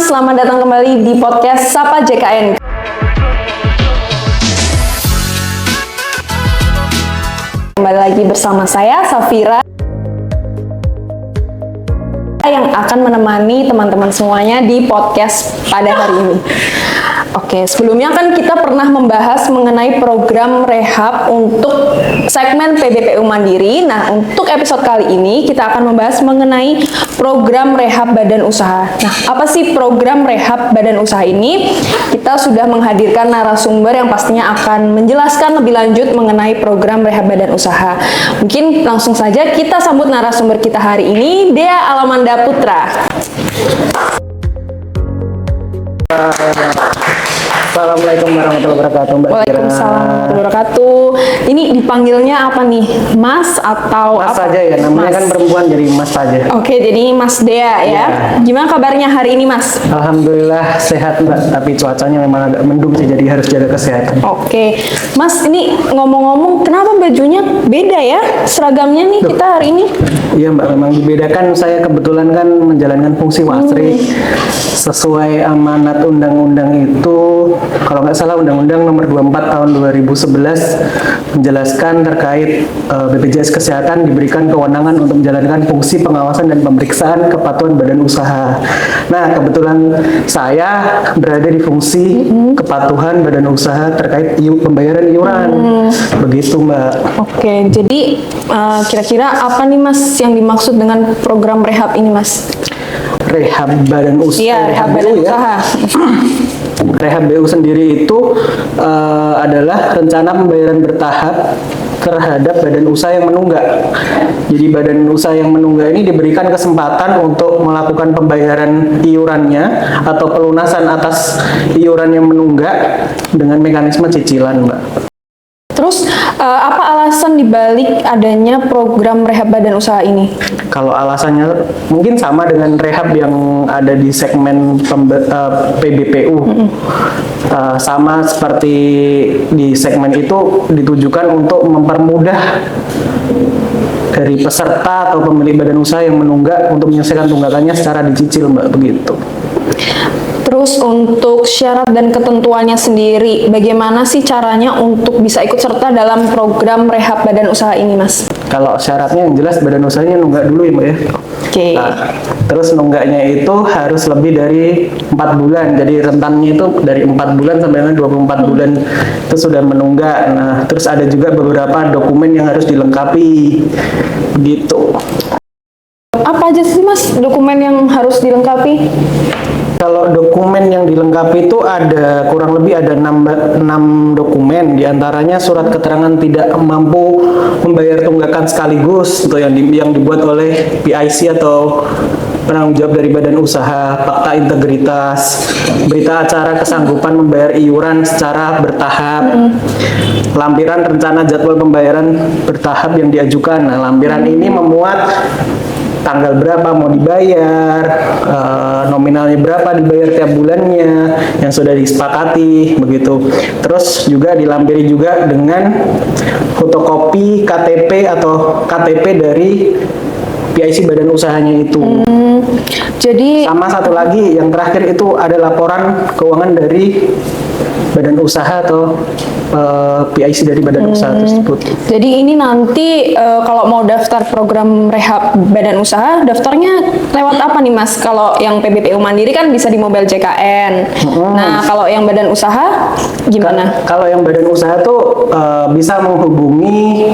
selamat datang kembali di podcast Sapa JKN. Kembali lagi bersama saya, Safira, yang akan menemani teman-teman semuanya di podcast pada hari ini. Oke, sebelumnya kan kita pernah membahas mengenai program rehab untuk segmen PBPU Mandiri. Nah, untuk episode kali ini kita akan membahas mengenai program rehab badan usaha. Nah, apa sih program rehab badan usaha ini? Kita sudah menghadirkan narasumber yang pastinya akan menjelaskan lebih lanjut mengenai program rehab badan usaha. Mungkin langsung saja kita sambut narasumber kita hari ini, Dea Alamanda Putra. Assalamualaikum warahmatullahi wabarakatuh, Mbak. Waalaikumsalam warahmatullahi wabarakatuh. Ini dipanggilnya apa nih? Mas atau Mas apa? saja ya, namanya Mas. kan perempuan jadi Mas saja. Oke, jadi Mas Dea ya. Gimana kabarnya hari ini, Mas? Alhamdulillah sehat, Mbak, tapi cuacanya memang agak mendung sih, jadi harus jaga kesehatan. Oke, Mas, ini ngomong-ngomong, kenapa bajunya beda ya? Seragamnya nih kita hari ini. Iya, Mbak, memang dibedakan. Saya kebetulan kan menjalankan fungsi wasri sesuai amanat undang-undang itu, kalau nggak salah Undang-Undang Nomor 24 Tahun 2011 menjelaskan terkait BPJS Kesehatan diberikan kewenangan untuk menjalankan fungsi pengawasan dan pemeriksaan kepatuhan badan usaha. Nah, kebetulan saya berada di fungsi kepatuhan badan usaha terkait pembayaran iuran. Begitu, Mbak. Oke, jadi kira-kira apa nih, Mas, yang dimaksud dengan program rehab ini, Mas? Rehab badan usaha. Iya, rehab badan usaha. Rehab BU sendiri itu adalah rencana pembayaran bertahap terhadap badan usaha yang menunggak. Jadi badan usaha yang menunggak ini diberikan kesempatan untuk melakukan pembayaran iurannya atau pelunasan atas iuran yang menunggak dengan mekanisme cicilan, Mbak. Terus apa alasan dibalik adanya program rehab badan usaha ini? Kalau alasannya mungkin sama dengan rehab yang ada di segmen PBPU. Sama seperti di segmen itu ditujukan untuk mempermudah dari peserta atau pemilik badan usaha yang menunggak untuk menyelesaikan tunggakannya secara dicicil, Mbak, begitu. Terus untuk syarat dan ketentuannya sendiri, bagaimana sih caranya untuk bisa ikut serta dalam program rehab badan usaha ini, Mas? Kalau syaratnya yang jelas badan usahanya nunggak dulu ya, Mbak ya. Oke. Nah, terus nunggaknya itu harus lebih dari 4 bulan. Jadi rentannya itu dari 4 bulan sampai dengan 24 bulan itu sudah menunggak. Nah, terus ada juga beberapa dokumen yang harus dilengkapi. Begitu. Apa aja sih, Mas, dokumen yang harus dilengkapi? Kalau dokumen yang dilengkapi itu ada kurang lebih ada 6 dokumen, diantaranya surat keterangan tidak mampu membayar tunggakan sekaligus atau yang dibuat oleh PIC atau penanggung jawab dari badan usaha, fakta integritas, berita acara kesanggupan membayar iuran secara bertahap, lampiran rencana jadwal pembayaran bertahap yang diajukan. Nah, lampiran ini memuat tanggal berapa mau dibayar, nominalnya berapa dibayar tiap bulannya yang sudah disepakati, begitu. Terus juga dilampiri juga dengan fotokopi KTP atau KTP dari PIC badan usahanya itu. Jadi Sama satu lagi yang terakhir itu ada laporan keuangan dari badan usaha atau PIC dari badan usaha tersebut. Jadi ini nanti kalau mau daftar program rehab badan usaha, daftarnya lewat apa nih, Mas? Kalau yang PBPU Mandiri kan bisa di Mobile JKN. Nah, kalau yang badan usaha gimana? Kalau yang badan usaha tuh bisa menghubungi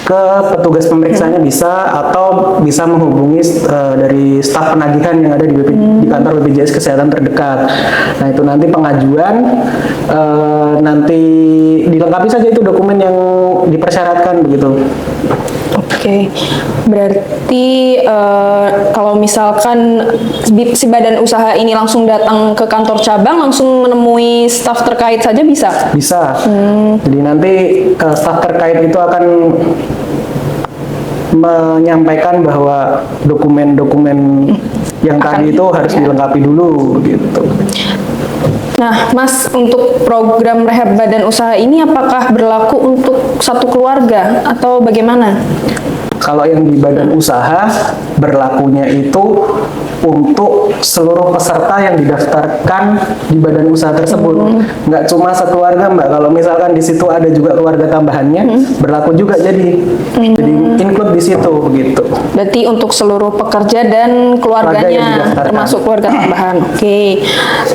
ke petugas pemeriksaannya bisa, atau bisa menghubungi dari staf penagihan yang ada di kantor BPJS Kesehatan terdekat. Nah, itu nanti pengajuan nanti dilengkapi saja itu dokumen yang dipersyaratkan, begitu. Oke, berarti kalau misalkan si badan usaha ini langsung datang ke kantor cabang, langsung menemui staf terkait saja bisa? Bisa. Jadi nanti staf terkait itu akan menyampaikan bahwa dokumen-dokumen yang tadi itu harus dilengkapi dulu, gitu. Nah, Mas, untuk program rehab badan usaha ini apakah berlaku untuk satu keluarga atau bagaimana? Kalau yang di badan usaha berlakunya itu untuk seluruh peserta yang didaftarkan di badan usaha tersebut. Nggak cuma sekeluarga Mbak, kalau misalkan di situ ada juga keluarga tambahannya, berlaku juga jadi include di situ begitu. Berarti untuk seluruh pekerja dan Keluarga yang keluarganya, didaftarkan. termasuk keluarga tambahan. Oke.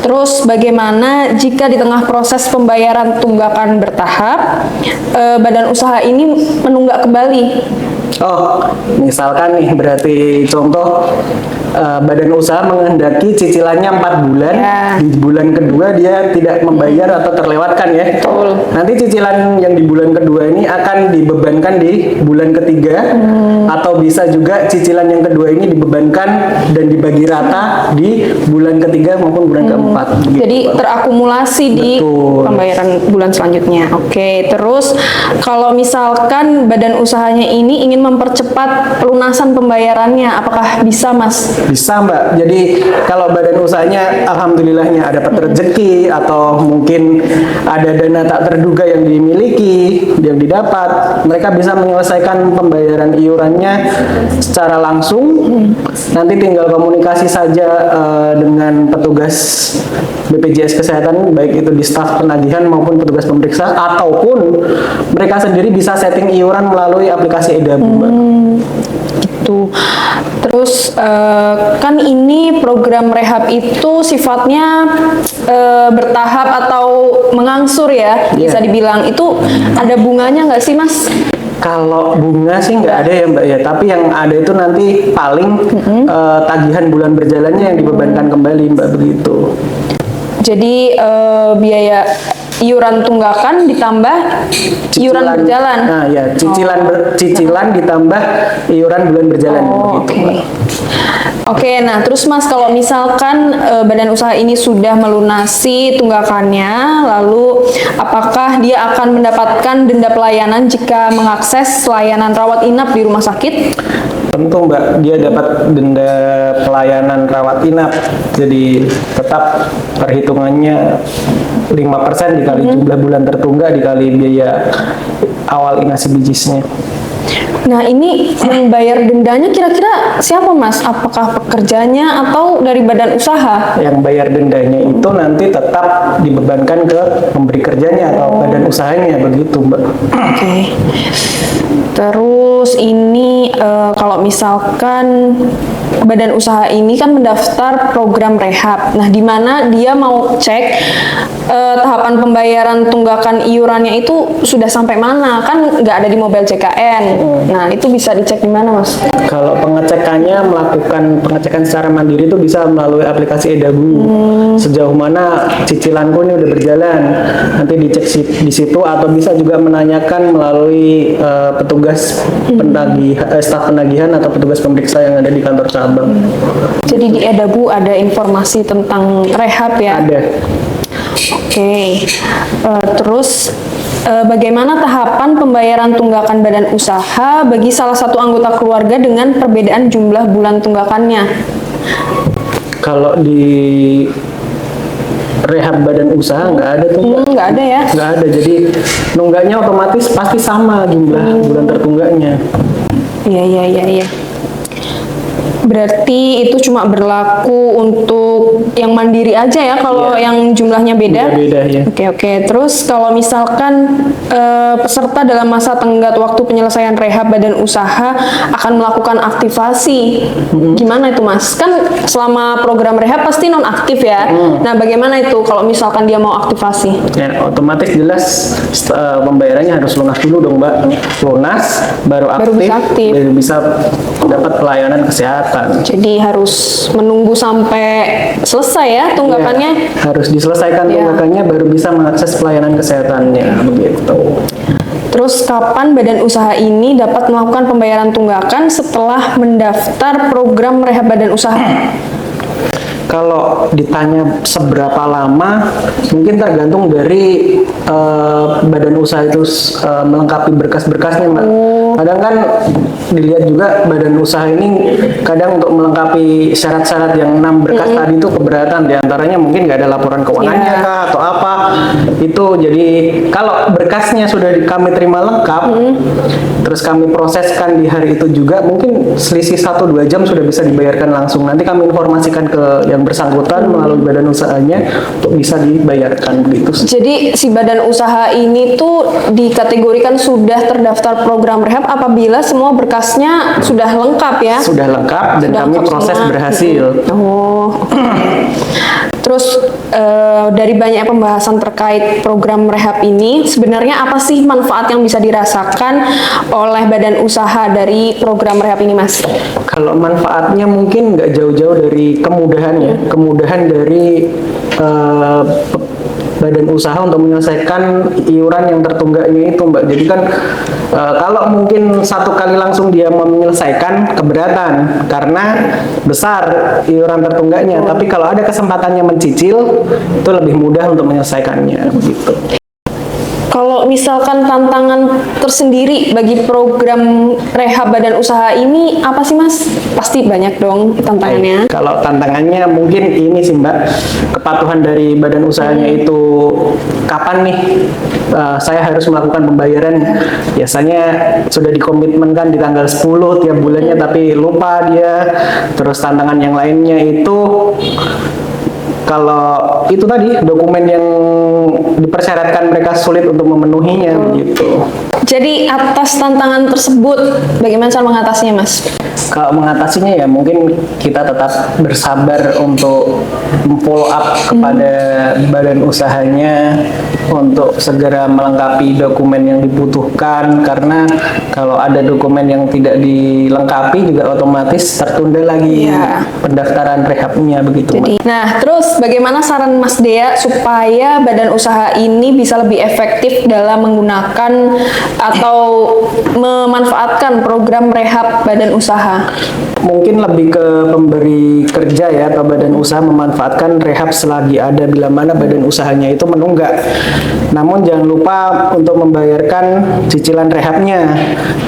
Terus bagaimana jika di tengah proses pembayaran tunggakan bertahap, badan usaha ini menunggak kembali? Oh, misalkan nih berarti contoh badan usaha menghendaki cicilannya 4 bulan, Ya. di bulan kedua dia tidak membayar atau terlewatkan ya. Betul. Nanti cicilan yang di bulan kedua ini akan dibebankan di bulan ketiga, atau bisa juga cicilan yang kedua ini dibebankan dan dibagi rata di bulan ketiga maupun bulan keempat. Begitu, Jadi Pak. terakumulasi di Betul. pembayaran bulan selanjutnya. Oke, terus kalau misalkan badan usahanya ini ingin mempercepat pelunasan pembayarannya, apakah bisa, Mas? Bisa Mbak, jadi kalau badan usahanya alhamdulillahnya ada dapat rezeki atau mungkin ada dana tak terduga yang dimiliki, yang didapat, mereka bisa menyelesaikan pembayaran iurannya secara langsung. Nanti tinggal komunikasi saja dengan petugas BPJS Kesehatan, baik itu di staf penagihan maupun petugas pemeriksa, ataupun mereka sendiri bisa setting iuran melalui aplikasi Edabu Mbak. Gitu. Terus kan ini program rehab itu sifatnya bertahap atau mengangsur ya, bisa Iya. dibilang. Itu ada bunganya nggak sih, Mas? Kalau bunga sih nggak ada ya Mbak ya, tapi yang ada itu nanti paling tagihan bulan berjalannya yang dibebankan kembali Mbak, begitu. Jadi biaya iuran tunggakan ditambah iuran berjalan. Nah ya, cicilan ditambah iuran bulan berjalan Oh, begitu oke. Mbak. Oke, nah terus Mas, kalau misalkan badan usaha ini sudah melunasi tunggakannya, lalu apakah dia akan mendapatkan denda pelayanan jika mengakses layanan rawat inap di rumah sakit? Tentu Mbak, dia dapat denda pelayanan rawat inap. Jadi tetap perhitungannya 5% dikali jumlah bulan tertunggak dikali biaya awal inasi bijisnya. Nah, ini yang bayar dendanya kira-kira siapa, Mas? Apakah pekerjanya atau dari badan usaha? Yang bayar dendanya itu nanti tetap dibebankan ke pemberi kerjanya atau badan usahanya begitu Mbak. Oke. Terus ini kalau misalkan badan usaha ini kan mendaftar program rehab. Nah, di mana dia mau cek tahapan pembayaran tunggakan iurannya itu sudah sampai mana? Kan nggak ada di mobile JKN. Nah, itu bisa dicek di mana, Mas? Kalau pengecekannya, melakukan pengecekan secara mandiri itu bisa melalui aplikasi Edabu. Sejauh mana cicilanku ini udah berjalan, nanti dicek di situ, atau bisa juga menanyakan melalui petugas staf penagihan atau petugas pemeriksa yang ada di kantor cabang. Jadi di Edabu ada informasi tentang rehab ya? Ada. Oke. Terus bagaimana tahapan pembayaran tunggakan badan usaha bagi salah satu anggota keluarga dengan perbedaan jumlah bulan tunggakannya? Kalau di rehab badan usaha nggak ada tuh Mbak. Nggak ada ya? Nggak ada, jadi nunggaknya otomatis pasti sama jumlah bulan tertunggaknya. Iya, iya, iya, iya. Berarti itu cuma berlaku untuk yang mandiri aja ya, kalau yang jumlahnya beda? Beda ya. Oke, oke. Terus kalau misalkan peserta dalam masa tenggat waktu penyelesaian rehab badan usaha akan melakukan aktivasi, gimana itu Mas? Kan selama program rehab pasti non aktif ya. Nah, bagaimana itu kalau misalkan dia mau aktivasi? Ya, otomatis jelas pembayarannya harus lunas dulu dong Mbak. Lunas baru Baru bisa aktif. baru bisa dapat pelayanan kesehatan. Jadi harus menunggu sampai selesai ya tunggakannya. Ya, harus diselesaikan Ya. tunggakannya baru bisa mengakses pelayanan kesehatannya begitu. Terus kapan badan usaha ini dapat melakukan pembayaran tunggakan setelah mendaftar program rehab badan usaha? Kalau ditanya seberapa lama, mungkin tergantung dari badan usaha itu melengkapi berkas-berkasnya, Mbak. Kadang kan dilihat juga badan usaha ini kadang untuk melengkapi syarat-syarat yang 6 berkas tadi itu keberatan, diantaranya mungkin nggak ada laporan keuangannya kah atau apa. Itu jadi kalau berkasnya sudah kami terima lengkap, terus kami proseskan di hari itu juga, mungkin selisih 1-2 jam sudah bisa dibayarkan langsung. Nanti kami informasikan ke yang bersangkutan melalui badan usahanya untuk bisa dibayarkan begitu. Jadi si badan usaha ini tuh dikategorikan sudah terdaftar program rehab apabila semua berkasnya sudah lengkap ya? Sudah lengkap dan Sudah kami lengkap proses semua. berhasil. Oh, oke. Terus dari banyak pembahasan terkait program rehab ini, sebenarnya apa sih manfaat yang bisa dirasakan oleh badan usaha dari program rehab ini, Mas? Kalau manfaatnya mungkin nggak jauh-jauh dari kemudahan ya, kemudahan dari badan usaha untuk menyelesaikan iuran yang tertunggaknya itu, Mbak. Jadi kan kalau mungkin satu kali langsung dia menyelesaikan keberatan karena besar iuran tertunggaknya. Tapi kalau ada kesempatannya mencicil, itu lebih mudah untuk menyelesaikannya, begitu. Kalau misalkan tantangan tersendiri bagi program rehab badan usaha ini apa sih, Mas? Pasti banyak dong tantangannya. Kalau tantangannya mungkin ini sih, Mbak, kepatuhan dari badan usahanya itu kapan nih saya harus melakukan pembayaran. Biasanya sudah dikomitmenkan di tanggal 10 tiap bulannya tapi lupa dia. Terus tantangan yang lainnya itu kalau itu tadi dokumen yang dipersyaratkan mereka sulit untuk memenuhinya begitu. Jadi atas tantangan tersebut bagaimana cara mengatasinya, Mas? Kalau mengatasinya ya mungkin kita tetap bersabar untuk follow up kepada badan usahanya untuk segera melengkapi dokumen yang dibutuhkan, karena kalau ada dokumen yang tidak dilengkapi juga otomatis tertunda lagi pendaftaran rehabnya begitu. Jadi, nah terus bagaimana saran Mas Dea supaya badan usaha ini bisa lebih efektif dalam menggunakan atau memanfaatkan program rehab badan usaha? Mungkin lebih ke pemberi kerja ya atau badan usaha memanfaatkan rehab selagi ada, bila mana badan usahanya itu menunggak. Namun jangan lupa untuk membayarkan cicilan rehabnya.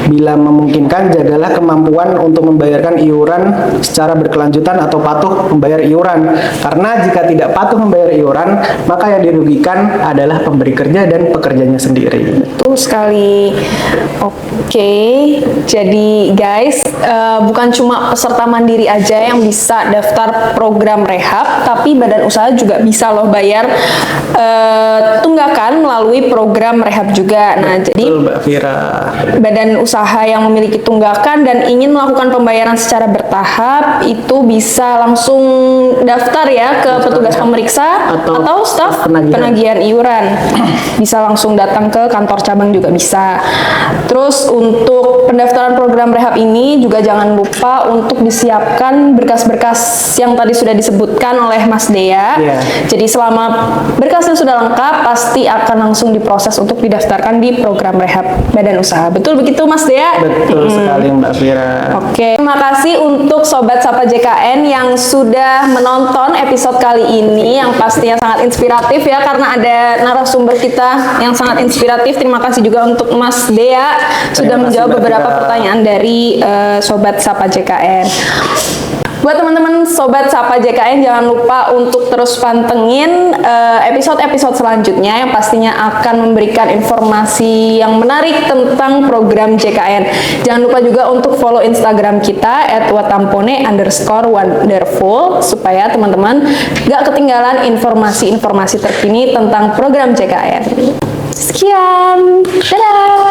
Bila memungkinkan, jagalah kemampuan untuk membayarkan iuran secara berkelanjutan atau patuh membayar iuran. Karena jika tidak patuh membayar iuran, maka yang dirugikan adalah pemberi kerja dan pekerjanya sendiri. Betul sekali. Oke, jadi guys, bukan cuma peserta mandiri aja yang bisa daftar program rehab, tapi badan usaha juga bisa loh bayar tunggakan melalui program rehab juga. Nah, Betul, jadi Mbak Vira. badan usaha yang memiliki tunggakan dan ingin melakukan pembayaran secara bertahap itu bisa langsung daftar ya ke petugas pemeriksa atau staf penagihan iuran. Bisa langsung datang ke kantor cabang juga bisa. Terus untuk pendaftaran program rehab ini juga jangan lupa untuk disiapkan berkas-berkas yang tadi sudah disebutkan oleh Mas Dea. Jadi selama berkasnya sudah lengkap, pasti akan langsung diproses untuk didaftarkan di program rehab badan usaha. Betul begitu, Mas Dea? Betul sekali, Mbak Vira. Oke, terima kasih untuk Sobat Sapa JKN yang sudah menonton episode kali ini yang pastinya sangat inspiratif ya, karena ada narasumber kita yang sangat inspiratif. Terima kasih juga untuk Mas Dea sudah menjawab beberapa pertanyaan dari Sobat Sapa JKN. Buat teman-teman Sobat Sapa JKN, jangan lupa untuk terus pantengin episode-episode selanjutnya yang pastinya akan memberikan informasi yang menarik tentang program JKN. Jangan lupa juga untuk follow Instagram kita @watampone_wonderful supaya teman-teman gak ketinggalan informasi-informasi terkini tentang program JKN. Sekian, dadah!